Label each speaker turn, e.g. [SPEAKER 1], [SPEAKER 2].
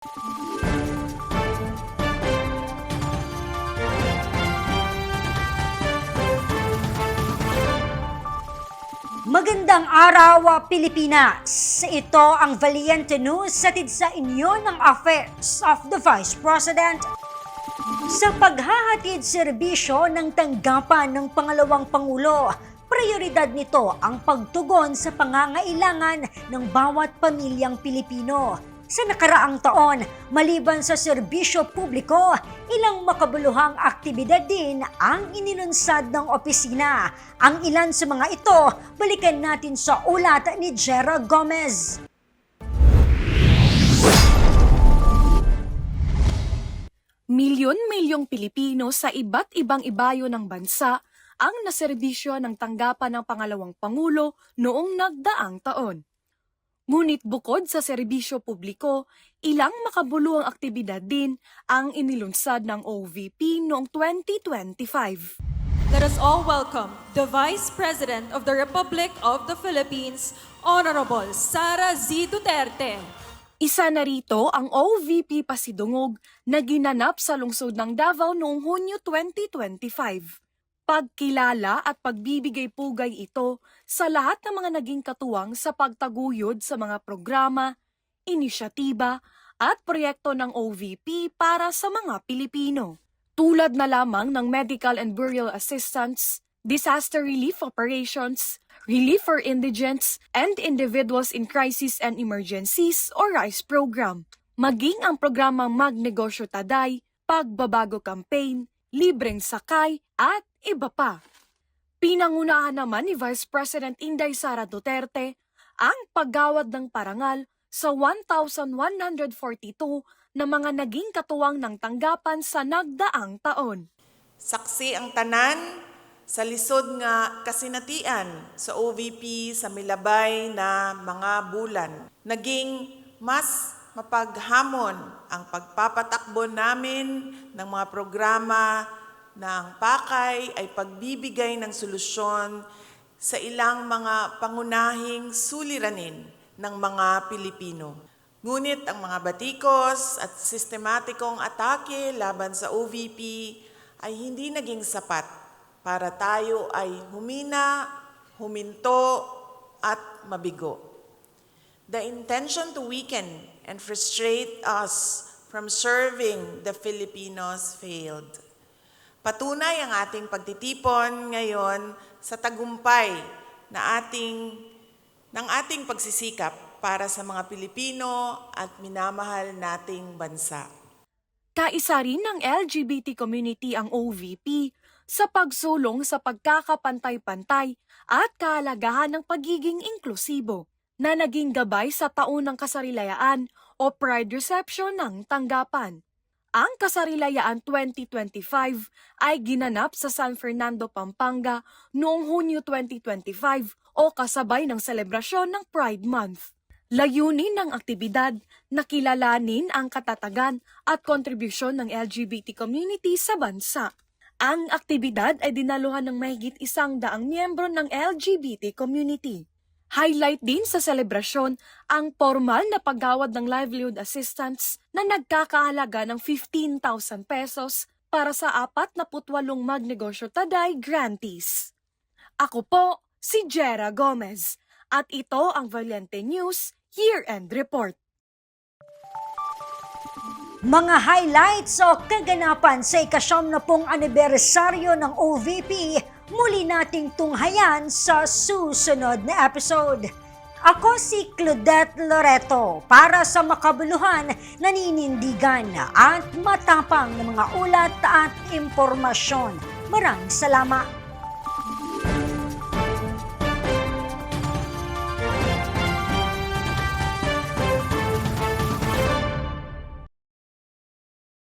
[SPEAKER 1] Magandang araw, Pilipinas! Ito ang Valiente News hatid sa inyo ng Affairs of the Vice President. Sa paghahatid serbisyo ng tanggapan ng pangalawang Pangulo, prioridad nito ang pagtugon sa pangangailangan ng bawat pamilyang Pilipino. Sa nakaraang taon, maliban sa serbisyo publiko, ilang makabuluhang aktibidad din ang inilunsad ng opisina. Ang ilan sa mga ito, balikan natin sa ulat ni Jera Gomez.
[SPEAKER 2] Milyon-milyong Pilipino sa iba't ibang ibayo ng bansa ang naserbisyo ng tanggapan ng pangalawang Pangulo noong nagdaang taon. Ngunit bukod sa serbisyo publiko, ilang makabuluhang aktibidad din ang inilunsad ng OVP noong 2025.
[SPEAKER 3] Let us all welcome the Vice President of the Republic of the Philippines, Honorable Sara Z. Duterte.
[SPEAKER 2] Isa na rito ang OVP Pasidungog na ginanap sa lungsod ng Davao noong Hunyo 2025. Pagkilala at pagbibigay pugay ito sa lahat ng mga naging katuwang sa pagtaguyod sa mga programa, inisyatiba at proyekto ng OVP para sa mga Pilipino. Tulad na lamang ng medical and burial assistance, disaster relief operations, relief for indigents and individuals in crisis and emergencies o RICE program, maging ang programang Magnegosyo Taday, Pagbabago Campaign, Libreng Sakay at iba pa. Pinangunahan naman ni Vice President Inday Sara Duterte ang paggawad ng parangal sa 1,142 na mga naging katuwang ng tanggapan sa nagdaang taon.
[SPEAKER 4] Saksi ang tanan sa lisod nga kasinatian sa OVP sa milabay na mga bulan. Naging mas mapaghamon ang pagpapatakbo namin ng mga programa na ang pakay ay pagbibigay ng solusyon sa ilang mga pangunahing suliranin ng mga Pilipino. Ngunit ang mga batikos at sistematikong atake laban sa OVP ay hindi naging sapat para tayo ay humina, huminto at mabigo. The intention to weaken and frustrate us from serving the Filipinos failed. Patunay ang ating pagtitipon ngayon sa tagumpay na ng ating pagsisikap para sa mga Pilipino at minamahal nating bansa.
[SPEAKER 2] Kaisa rin ng LGBT community ang OVP sa pagsulong sa pagkakapantay-pantay at kahalagahan ng pagiging inklusibo na naging gabay sa taunang kasarilayaan o Pride Reception ng tanggapan. Ang Kasarilayaan 2025 ay ginanap sa San Fernando, Pampanga noong Hunyo 2025 o kasabay ng selebrasyon ng Pride Month. Layunin ng aktibidad na kilalanin ang katatagan at kontribusyon ng LGBT community sa bansa. Ang aktibidad ay dinaluhan ng mahigit 100 miyembro ng LGBT community. Highlight din sa selebrasyon ang formal na paggawad ng livelihood assistance na nagkakahalaga ng 15,000 pesos para sa 48 Magnegosyo Taday grantees. Ako po si Jera Gomez at ito ang Valiente News Year-End Report.
[SPEAKER 1] Mga highlights o kaganapan sa ika-70 anibersaryo ng OVP, muli nating tunghayan sa susunod na episode. Ako si Claudette Loreto para sa makabuluhan, naninindigan at matapang na mga ulat at impormasyon. Maraming salamat.